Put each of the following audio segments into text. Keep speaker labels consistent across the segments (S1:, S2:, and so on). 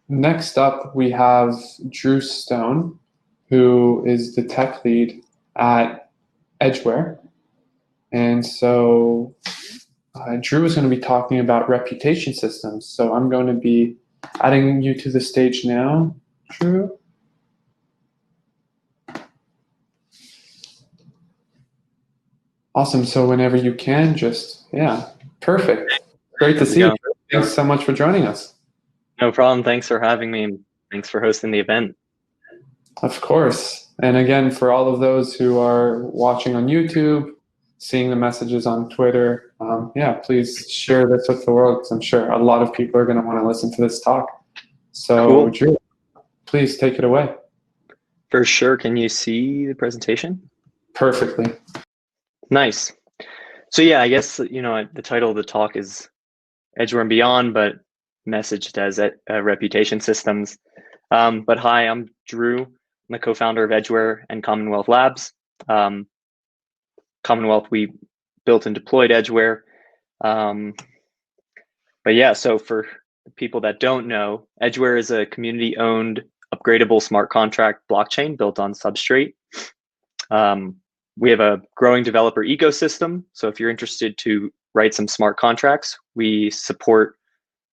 S1: Next up, we have Drew Stone, who is the tech lead at Edgeware. And so Drew is going to be talking about reputation systems. So I'm going to be adding you to the stage now, Drew. Awesome. So whenever you can, yeah, perfect. Great to
S2: How's it
S1: see you.
S2: going?
S1: Thanks so much for joining us.
S2: No problem. Thanks for having me, and thanks for hosting the event.
S1: Of course. And again, for all of those who are watching on YouTube, seeing the messages on Twitter, yeah, please share this with the world because I'm sure a lot of people are going to want to listen to this talk. So,
S2: Cool.
S1: Drew, please take it away.
S2: For sure. Can you see the presentation?
S1: Perfectly.
S2: Nice. So yeah, I guess, the title of the talk is Edgeware and Beyond, but messaged as reputation systems. But hi, I'm Drew. I'm the co-founder of Edgeware and Commonwealth Labs. Commonwealth, we built and deployed Edgeware. But yeah, so for people that don't know, Edgeware is a community-owned, upgradable smart contract blockchain built on Substrate. We have a growing developer ecosystem. So if you're interested to write some smart contracts, we support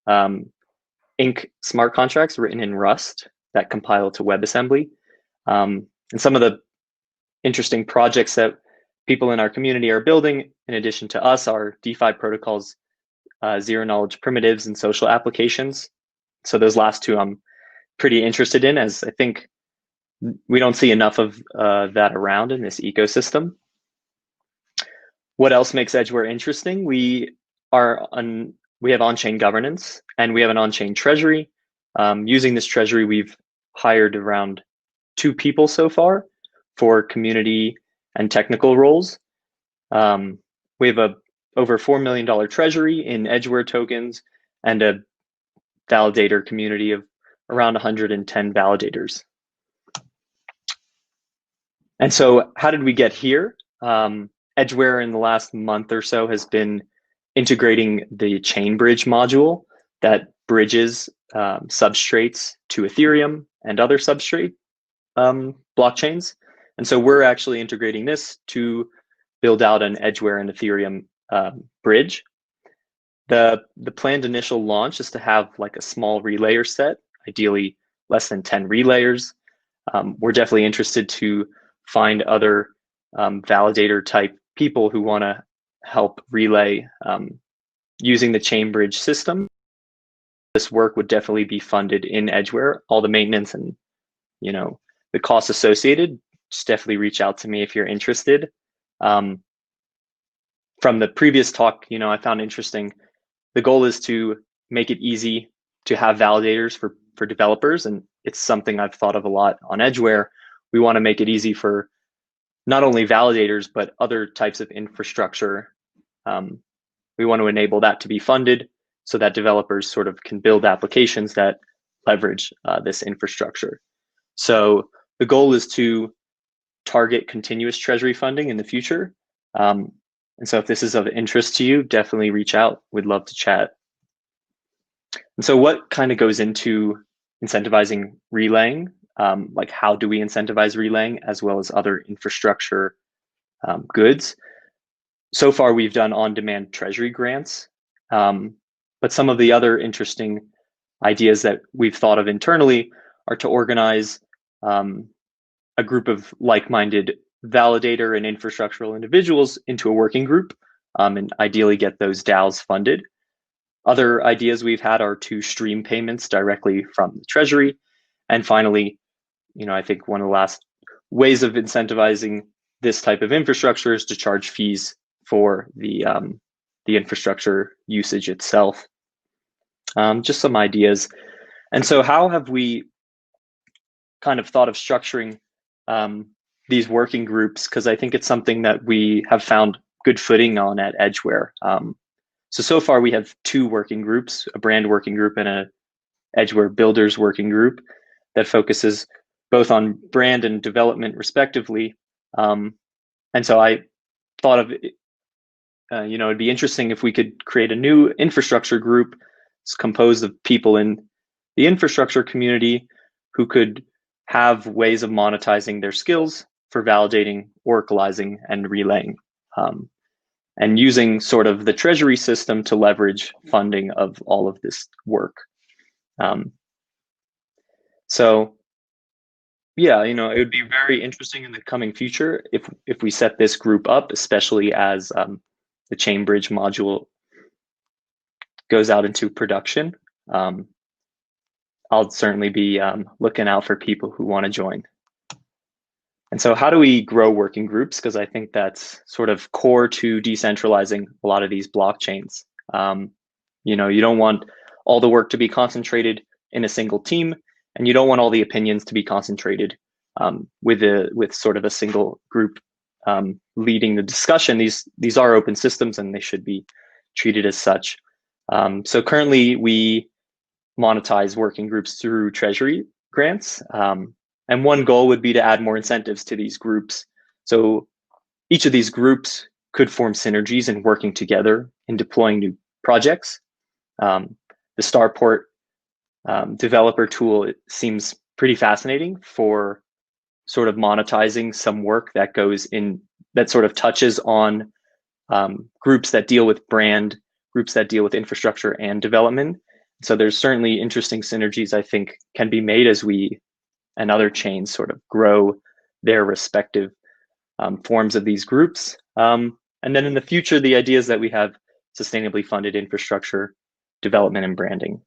S2: Inc. smart contracts written in Rust that compile to WebAssembly. And some of the interesting projects that people in our community are building, in addition to us, are DeFi protocols, zero knowledge primitives, and social applications. So those last two I'm pretty interested in, as I think we don't see enough of that around in this ecosystem. What else makes Edgeware interesting? We have on-chain governance, and we have an on-chain treasury. Using this treasury, we've hired around 2 people so far for community and technical roles. We have a over $4 million treasury in Edgeware tokens and a validator community of around 110 validators. And so how did we get here? Edgeware in the last month or so has been integrating the chain bridge module that bridges substrates to Ethereum and other substrate blockchains. And so we're actually integrating this to build out an Edgeware and Ethereum bridge. The planned initial launch is to have like a small relayer set, ideally less than 10 relayers. We're definitely interested to find other validator type people who want to help relay using the chain bridge system. This work would definitely be funded in Edgeware. All the maintenance and the costs associated, just definitely reach out to me if you're interested. From the previous talk, I found interesting, the goal is to make it easy to have validators for developers, and it's something I've thought of a lot on Edgeware. We want to make it easy for not only validators, but other types of infrastructure. We want to enable that to be funded so that developers sort of can build applications that leverage this infrastructure. So the goal is to target continuous treasury funding in the future. And so if this is of interest to you, definitely reach out. We'd love to chat. And so what kind of goes into incentivizing relaying? Like how do we incentivize relaying as well as other infrastructure goods? So far, we've done on-demand treasury grants, but some of the other interesting ideas that we've thought of internally are to organize a group of like-minded validator and infrastructural individuals into a working group and ideally get those DAOs funded. Other ideas we've had are to stream payments directly from the treasury. And finally, I think one of the last ways of incentivizing this type of infrastructure is to charge fees for the infrastructure usage itself. Just some ideas. And so how have we kind of thought of structuring these working groups? Because I think it's something that we have found good footing on at Edgeware. So far we have 2 working groups, a brand working group and a Edgeware builders working group that focuses both on brand and development respectively. And so I thought of, it'd be interesting if we could create a new infrastructure group. It's composed of people in the infrastructure community, who could have ways of monetizing their skills for validating, oracleizing, and relaying, and using sort of the treasury system to leverage funding of all of this work. So yeah, it would be very interesting in the coming future if we set this group up, especially as the chain bridge module goes out into production. I'll certainly be looking out for people who want to join. And so how do we grow working groups? Because I think that's sort of core to decentralizing a lot of these blockchains. You don't want all the work to be concentrated in a single team, and you don't want all the opinions to be concentrated with sort of a single group leading the discussion. These are open systems, and they should be treated as such. So currently, we monetize working groups through treasury grants. And one goal would be to add more incentives to these groups. So each of these groups could form synergies in working together in deploying new projects. The Starport developer tool, it seems pretty fascinating for sort of monetizing some work that goes in, that sort of touches on groups that deal with brand, groups that deal with infrastructure and development. So there's certainly interesting synergies I think can be made as we and other chains sort of grow their respective forms of these groups. And then in the future, the idea is that we have sustainably funded infrastructure development and branding.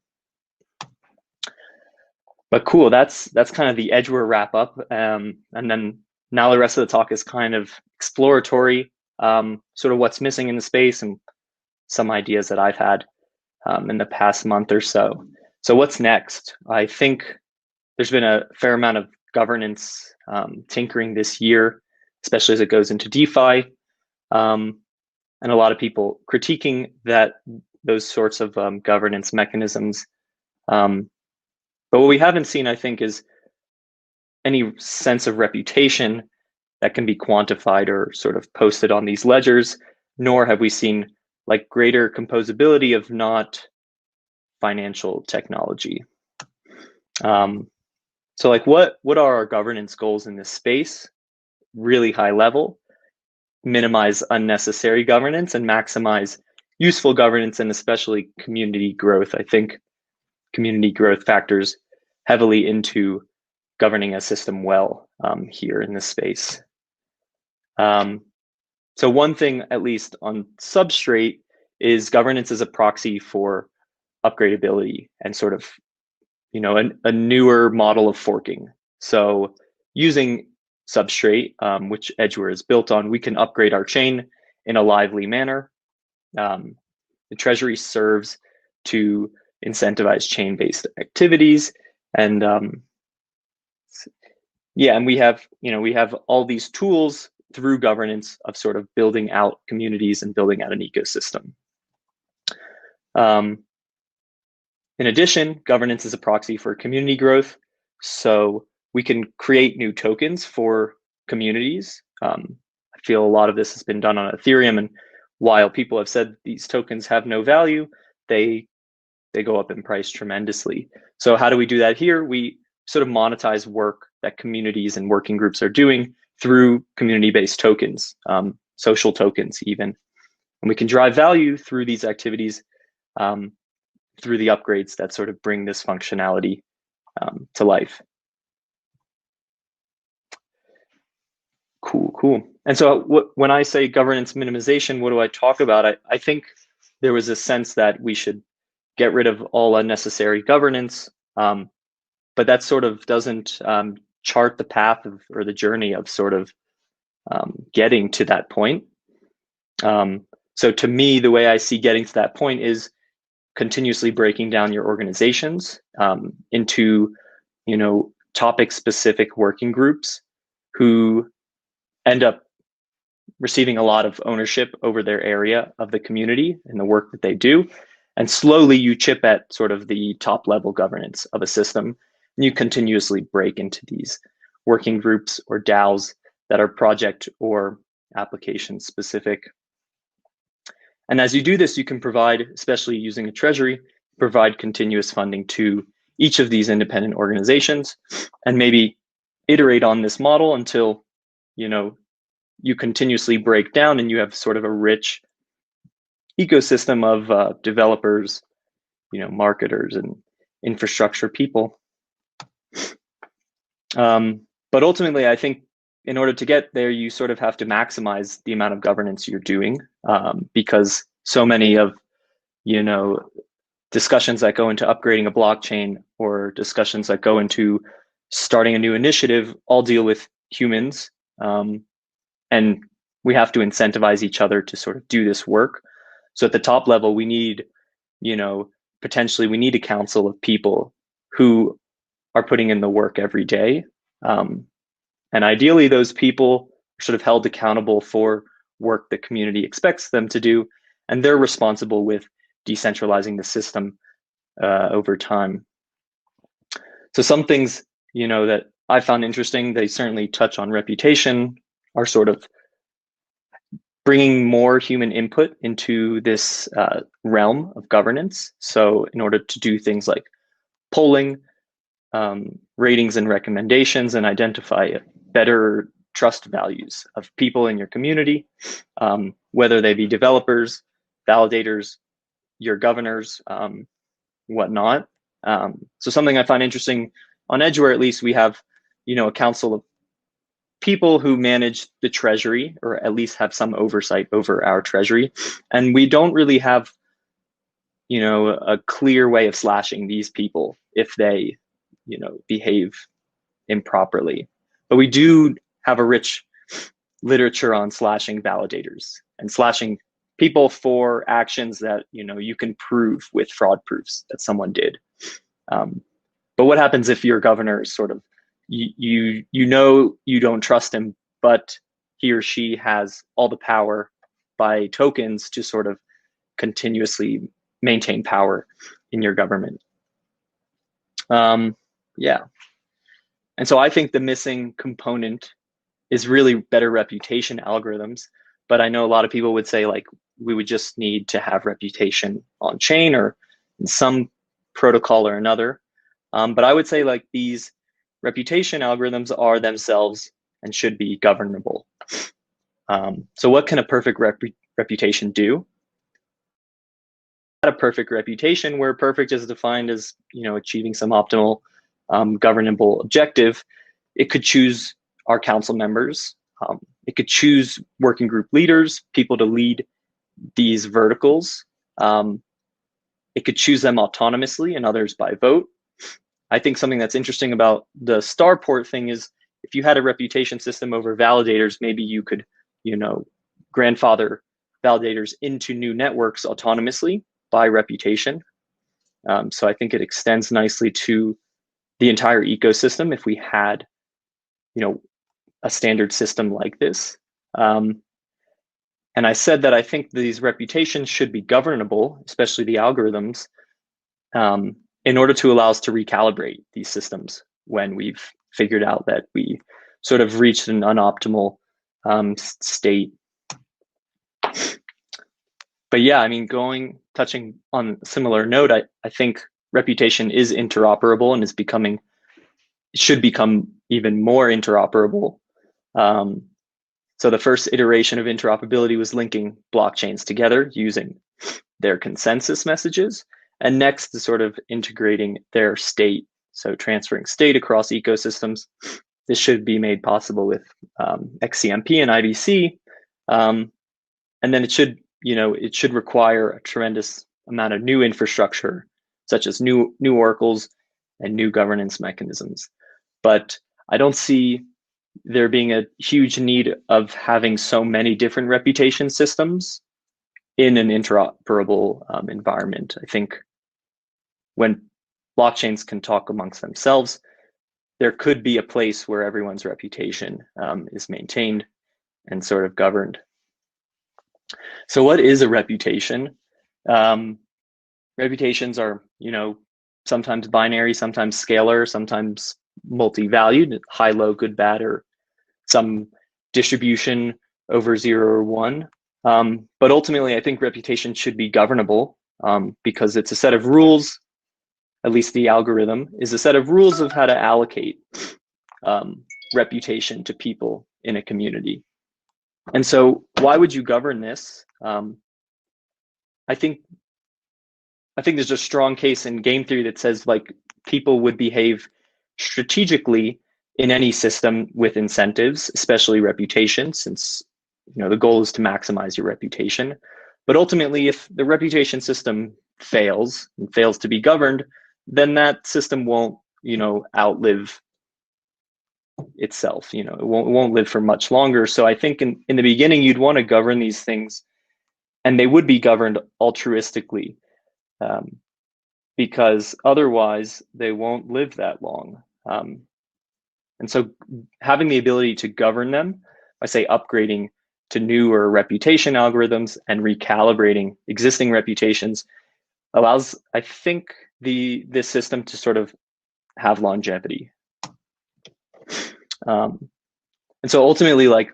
S2: But cool, that's kind of the Edgeware wrap up. And then now the rest of the talk is kind of exploratory, sort of what's missing in the space and some ideas that I've had in the past month or so. So what's next? I think there's been a fair amount of governance tinkering this year, especially as it goes into DeFi, and a lot of people critiquing those sorts of governance mechanisms. But what we haven't seen, I think, is any sense of reputation that can be quantified or sort of posted on these ledgers, nor have we seen like greater composability of not financial technology. So like what are our governance goals in this space? Really high level, minimize unnecessary governance and maximize useful governance, and especially community growth. I think community growth factors heavily into governing a system well here in this space. So one thing, at least on Substrate, is governance as a proxy for upgradability and sort of a newer model of forking. So using Substrate, which Edgeware is built on, we can upgrade our chain in a lively manner. The treasury serves to incentivize chain-based activities, and and we have all these tools through governance of sort of building out communities and building out an ecosystem. In addition, governance is a proxy for community growth. So we can create new tokens for communities. I feel a lot of this has been done on Ethereum, and while people have said these tokens have no value, they go up in price tremendously. So how do we do that here? We sort of monetize work that communities and working groups are doing through community-based tokens, social tokens even. And we can drive value through these activities through the upgrades that sort of bring this functionality to life. Cool. And so when I say governance minimization, what do I talk about? I think there was a sense that we should get rid of all unnecessary governance, but that sort of doesn't chart the path or the journey of sort of getting to that point. So to me, the way I see getting to that point is continuously breaking down your organizations into, topic-specific working groups who end up receiving a lot of ownership over their area of the community and the work that they do. And slowly you chip at sort of the top level governance of a system, and you continuously break into these working groups or DAOs that are project or application specific. And as you do this, you can provide, especially using a treasury, provide continuous funding to each of these independent organizations, and maybe iterate on this model until, you continuously break down and you have sort of a rich ecosystem of developers, marketers and infrastructure people. But ultimately, I think in order to get there, you sort of have to maximize the amount of governance you're doing, because so many of, discussions that go into upgrading a blockchain or discussions that go into starting a new initiative all deal with humans. And we have to incentivize each other to sort of do this work. So at the top level, we need, potentially we need a council of people who are putting in the work every day. And ideally, those people are sort of held accountable for work the community expects them to do, and they're responsible with decentralizing the system over time. So some things, that I found interesting, they certainly touch on reputation, are sort of bringing more human input into this realm of governance. So in order to do things like polling, ratings and recommendations, and identify better trust values of people in your community, whether they be developers, validators, your governors, whatnot. So something I find interesting on Edgeware, at least, we have, a council of people who manage the treasury, or at least have some oversight over our treasury. And we don't really have, a clear way of slashing these people if they, behave improperly. But we do have a rich literature on slashing validators and slashing people for actions that, you can prove with fraud proofs that someone did. But what happens if your governor is sort of, you don't trust him, but he or she has all the power by tokens to sort of continuously maintain power in your government? Yeah. And so I think the missing component is really better reputation algorithms. But I know a lot of people would say, like, we would just need to have reputation on chain or in some protocol or another. But I would say, like, these reputation algorithms are themselves and should be governable. So what can a perfect reputation do? A perfect reputation, where perfect is defined as, achieving some optimal governable objective. It could choose our council members. It could choose working group leaders, people to lead these verticals. It could choose them autonomously and others by vote. I think something that's interesting about the Starport thing is, if you had a reputation system over validators, maybe you could, grandfather validators into new networks autonomously by reputation. So I think it extends nicely to the entire ecosystem if we had, a standard system like this. And I said that I think these reputations should be governable, especially the algorithms, in order to allow us to recalibrate these systems when we've figured out that we sort of reached an unoptimal state. But yeah, I mean, touching on a similar note, I think reputation is interoperable and should become even more interoperable. So the first iteration of interoperability was linking blockchains together using their consensus messages. And next is sort of integrating their state. So transferring state across ecosystems. This should be made possible with XCMP and IBC. And then it should require a tremendous amount of new infrastructure, such as new oracles and new governance mechanisms. But I don't see there being a huge need of having so many different reputation systems in an interoperable environment. I think when blockchains can talk amongst themselves, there could be a place where everyone's reputation is maintained and sort of governed. So what is a reputation? Reputations are, sometimes binary, sometimes scalar, sometimes multi-valued, high, low, good, bad, or some distribution over 0 or 1. But ultimately, I think reputation should be governable because it's a set of rules at least the algorithm, is a set of rules of how to allocate reputation to people in a community. And so why would you govern this? I think there's a strong case in game theory that says like people would behave strategically in any system with incentives, especially reputation, since the goal is to maximize your reputation. But ultimately, if the reputation system fails and fails to be governed, then that system won't outlive itself. It won't live for much longer. So I think in the beginning you'd want to govern these things, and they would be governed altruistically, because otherwise they won't live that long. And so having the ability to govern them, I say upgrading to newer reputation algorithms and recalibrating existing reputations, allows, I think, this system to sort of have longevity. And so ultimately, like,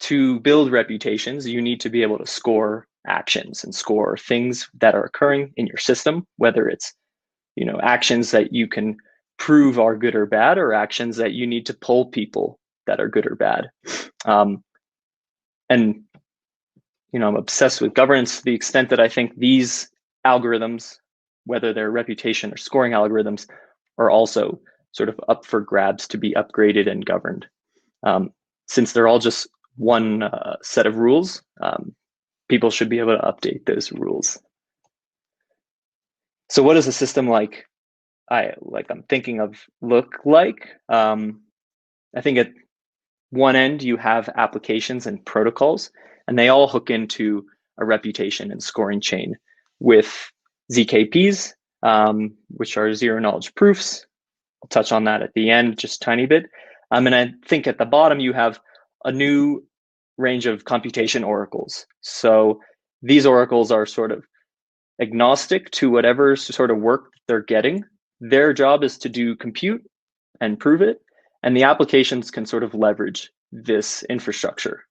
S2: to build reputations, you need to be able to score actions and score things that are occurring in your system, whether it's actions that you can prove are good or bad, or actions that you need to poll people that are good or bad. And I'm obsessed with governance to the extent that I think these algorithms, whether they're reputation or scoring algorithms, are also sort of up for grabs to be upgraded and governed. Since they're all just one set of rules, people should be able to update those rules. So what does a system like I'm thinking of look like? I think at one end you have applications and protocols, and they all hook into a reputation and scoring chain with ZKPs, which are zero knowledge proofs. I'll touch on that at the end, just a tiny bit. And I think at the bottom you have a new range of computation oracles. So these oracles are sort of agnostic to whatever sort of work they're getting. Their job is to do compute and prove it, and the applications can sort of leverage this infrastructure.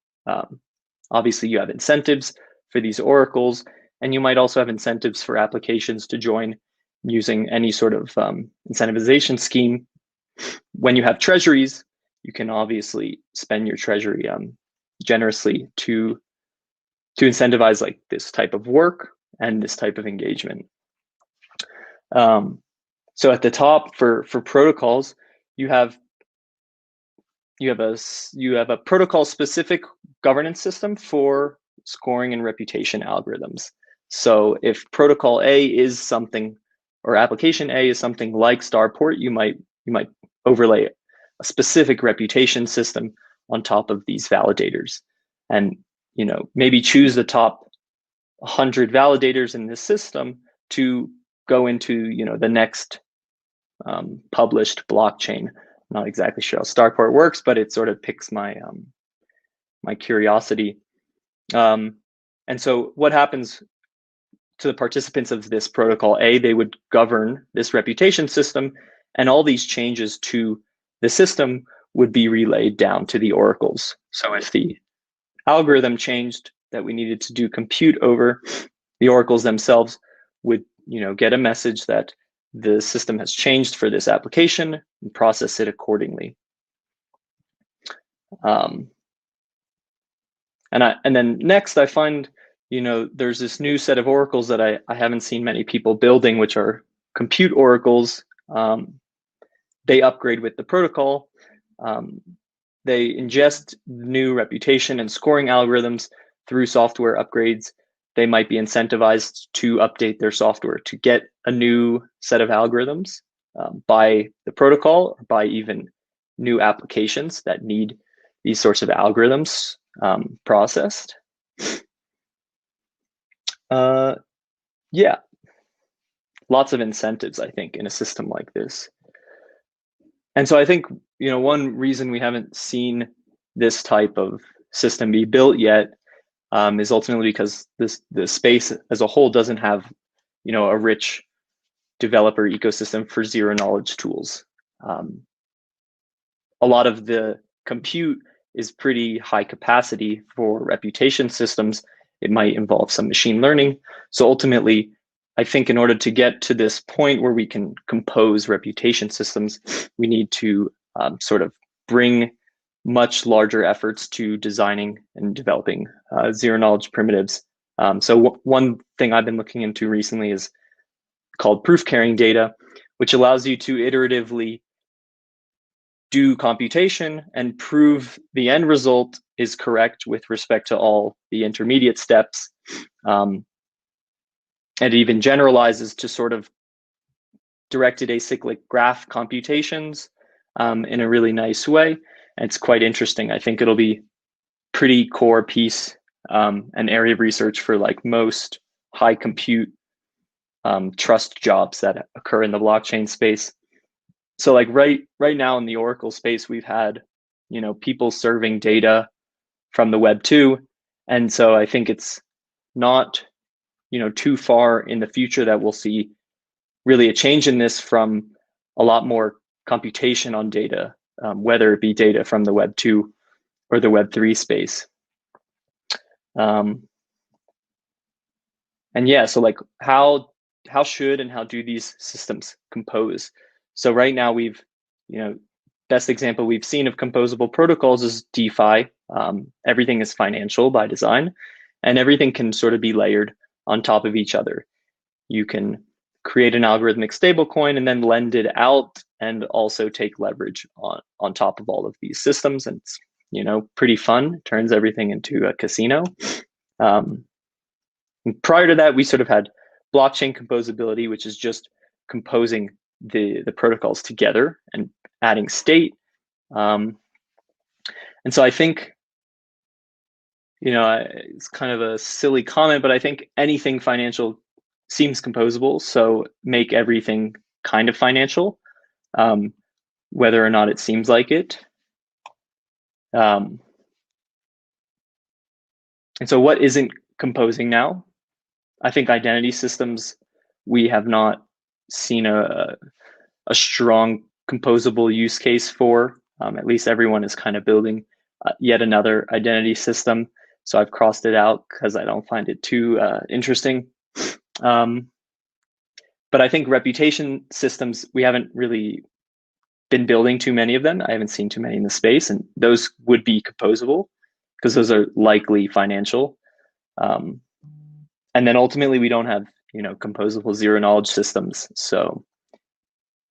S2: Obviously, you have incentives for these oracles, and you might also have incentives for applications to join using any sort of incentivization scheme. When you have treasuries, you can obviously spend your treasury generously to incentivize like this type of work and this type of engagement. So at the top for protocols, you have a protocol specific governance system for scoring and reputation algorithms. So if protocol A is something, or application A is something like Starport, you might overlay a specific reputation system on top of these validators, and maybe choose the top 100 validators in this system to go into the next published blockchain. I'm not exactly sure how Starport works, but it sort of picks my my curiosity. And so what happens to the participants of this protocol A? They would govern this reputation system, and all these changes to the system would be relayed down to the oracles. So if the algorithm changed that we needed to do compute over, the oracles themselves would get a message that the system has changed for this application and process it accordingly. And then next I find there's this new set of oracles that I haven't seen many people building, which are compute oracles. They upgrade with the protocol. They ingest new reputation and scoring algorithms through software upgrades. They might be incentivized to update their software to get a new set of algorithms by the protocol, or by even new applications that need these sorts of algorithms processed. Yeah, lots of incentives, I think, in a system like this. And so I think one reason we haven't seen this type of system be built yet is ultimately because the space as a whole doesn't have a rich developer ecosystem for zero knowledge tools. A lot of the compute is pretty high capacity for reputation systems. It might involve some machine learning. So ultimately, I think in order to get to this point where we can compose reputation systems, we need to sort of bring much larger efforts to designing and developing zero knowledge primitives. So one thing I've been looking into recently is called proof carrying data, which allows you to iteratively do computation and prove the end result is correct with respect to all the intermediate steps. And it even generalizes to sort of directed acyclic graph computations in a really nice way. And it's quite interesting. I think it'll be pretty core piece, an area of research for like most high compute trust jobs that occur in the blockchain space. So like right now in the Oracle space, we've had, people serving data from the Web 2. And so I think it's not, too far in the future that we'll see really a change in this from a lot more computation on data, whether it be data from the Web 2 or the Web 3 space. And yeah, so like how should and how do these systems compose? So right now we've, best example we've seen of composable protocols is DeFi. Everything is financial by design, and everything can sort of be layered on top of each other. You can create an algorithmic stablecoin and then lend it out and also take leverage on top of all of these systems. And it's, pretty fun. It turns everything into a casino. Prior to that, we sort of had blockchain composability, which is just composing the protocols together and adding state. And so I think, it's kind of a silly comment, but I think anything financial seems composable. So make everything kind of financial, whether or not it seems like it. And so what isn't composing now? I think identity systems, we have not seen a strong composable use case for. At least everyone is kind of building yet another identity system. So I've crossed it out because I don't find it too interesting. But I think reputation systems, we haven't really been building too many of them. I haven't seen too many in the space, and those would be composable because those are likely financial. And then ultimately we don't have, composable zero knowledge systems. So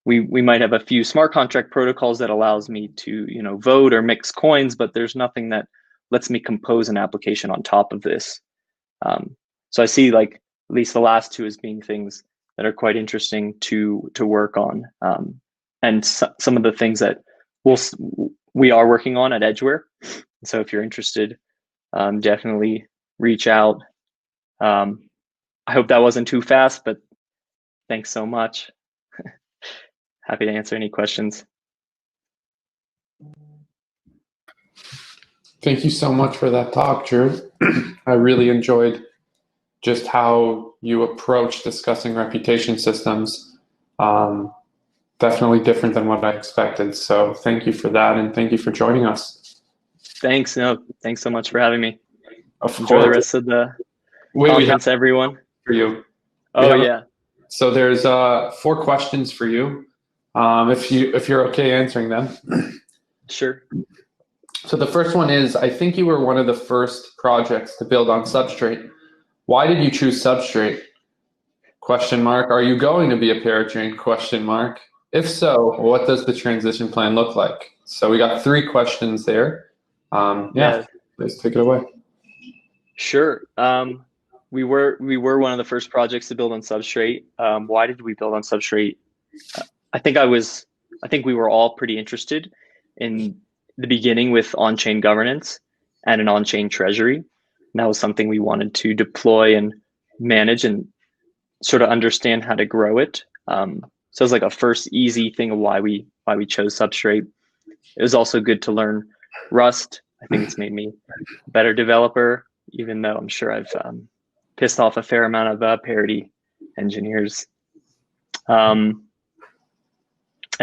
S2: we might have a few smart contract protocols that allows me to, vote or mix coins, but there's nothing that lets me compose an application on top of this. So I see like at least the last two as being things that are quite interesting to work on. And some of the things that we are working on at Edgeware. So if you're interested, definitely reach out. I hope that wasn't too fast, but thanks so much. Happy to answer any questions.
S1: Thank you so much for that talk, Drew. I really enjoyed just how you approach discussing reputation systems. Definitely different than what I expected. So thank you for that, and thank you for joining us.
S2: Thanks. No, thanks so much for having me.
S1: Of
S2: Enjoy
S1: course.
S2: the rest of the conference, everyone.
S1: For you.
S2: Oh yeah.
S1: So there's 4 questions for you. If you're okay answering them.
S2: Sure.
S1: So the first one is, I think you were one of the first projects to build on Substrate. Why did you choose Substrate? ? Are you going to be a parachain ? If so, what does the transition plan look like? So we got 3 questions there. Yeah, please take it away.
S2: Sure. We were one of the first projects to build on Substrate. Why did we build on Substrate? I think we were all pretty interested in the beginning with on-chain governance and an on-chain treasury. And that was something we wanted to deploy and manage and sort of understand how to grow it. So it was like a first easy thing of why we chose Substrate. It was also good to learn Rust. I think it's made me a better developer, even though I'm sure I've pissed off a fair amount of parity engineers. And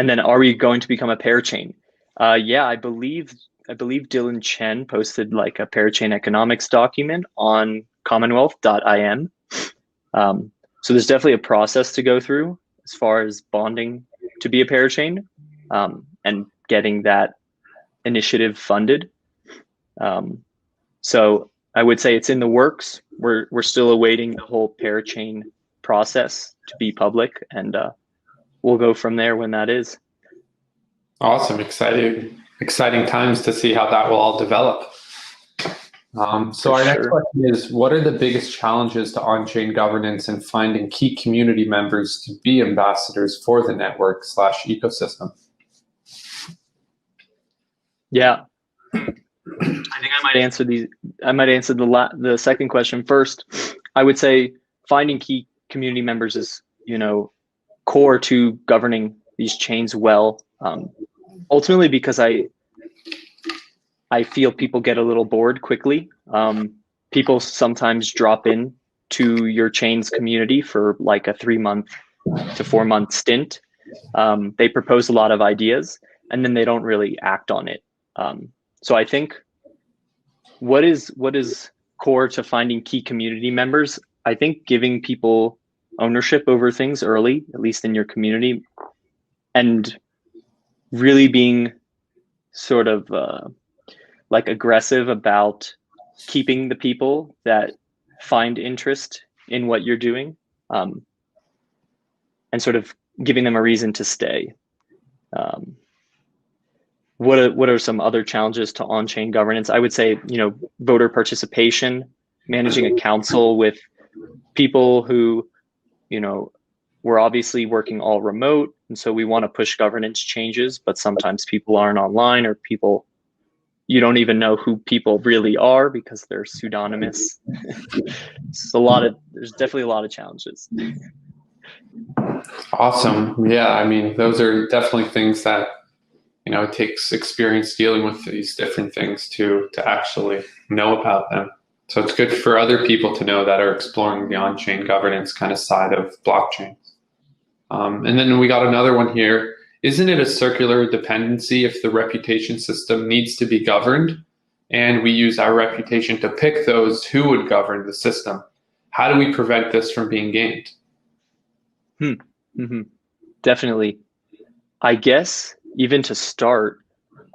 S2: then, are we going to become a parachain? Yeah, I believe Dylan Chen posted like a parachain economics document on commonwealth.im. So there's definitely a process to go through as far as bonding to be a parachain, and getting that initiative funded. So I would say it's in the works. We're still awaiting the whole parachain process to be public, and we'll go from there when that is.
S1: Awesome, exciting times to see how that will all develop. So our next question is, what are the biggest challenges to on-chain governance and finding key community members to be ambassadors for the network / ecosystem?
S2: Yeah, I think I might answer the second question first. I would say finding key community members is, core to governing these chains well. Ultimately, because I feel people get a little bored quickly. People sometimes drop in to your chain's community for like a 3-month to 4-month stint. They propose a lot of ideas and then they don't really act on it. So I think what is core to finding key community members, I think giving people ownership over things early, at least in your community, and really being sort of like aggressive about keeping the people that find interest in what you're doing, and sort of giving them a reason to stay. What are some other challenges to on-chain governance? I would say, voter participation, managing a council with people who, we're obviously working all remote, and so we want to push governance changes, but sometimes people aren't online, or you don't even know who people really are because they're pseudonymous. There's definitely a lot of challenges.
S1: Awesome. Yeah, I mean, those are definitely things that, it takes experience dealing with these different things to actually know about them. So it's good for other people to know that are exploring the on-chain governance kind of side of blockchains. And then we got another one here. Isn't it a circular dependency if the reputation system needs to be governed and we use our reputation to pick those who would govern the system? How do we prevent this from being gamed?
S2: Definitely. I guess even to start,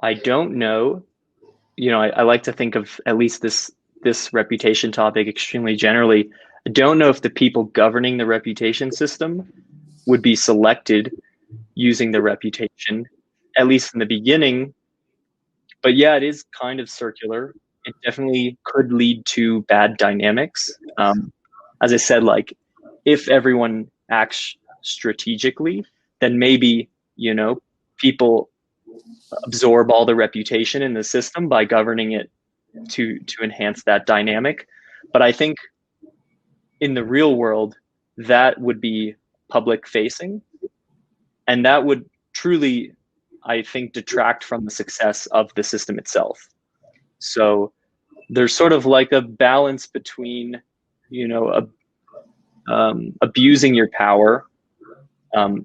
S2: I don't know, I like to think of at least this reputation topic extremely generally. I don't know if the people governing the reputation system would be selected using the reputation, at least in the beginning. But yeah, it is kind of circular. It definitely could lead to bad dynamics. As I said, like if everyone acts strategically, then maybe, people absorb all the reputation in the system by governing it to enhance that dynamic. But I think in the real world, that would be public facing, and that would truly, I think, detract from the success of the system itself. So there's sort of like a balance between, abusing your power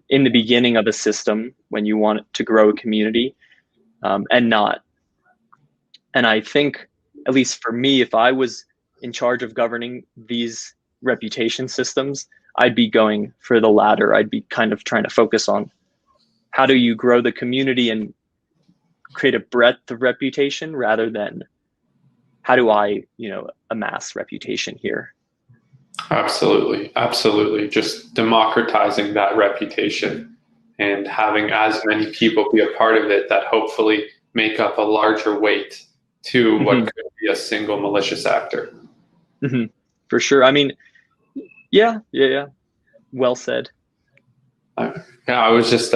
S2: in the beginning of a system when you want to grow a community, and not. And I think, at least for me, if I was in charge of governing these reputation systems, I'd be going for the latter. I'd be kind of trying to focus on how do you grow the community and create a breadth of reputation rather than how do I, amass reputation here.
S1: Absolutely. Just democratizing that reputation and having as many people be a part of it that hopefully make up a larger weight to what could be a single malicious actor.
S2: For sure. I mean, yeah. Well said.
S1: I was just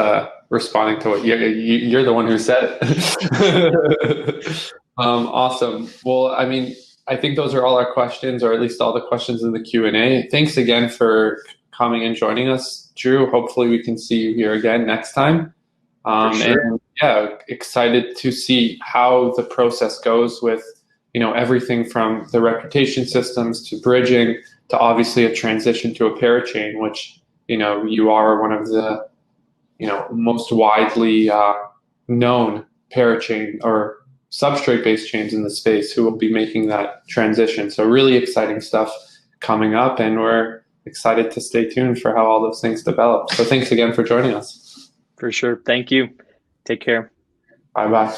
S1: responding to what you're the one who said it. Awesome. Well, I mean, I think those are all our questions, or at least all the questions in the Q&A. Thanks again for coming and joining us, Drew. Hopefully we can see you here again next time.
S2: Sure.
S1: And yeah, excited to see how the process goes with, everything from the reputation systems to bridging to obviously a transition to a parachain, which, you are one of the, most widely known parachain or substrate-based chains in the space who will be making that transition. So really exciting stuff coming up, and we're excited to stay tuned for how all those things develop. So thanks again for joining us.
S2: For sure. Thank you. Take care.
S1: Bye bye.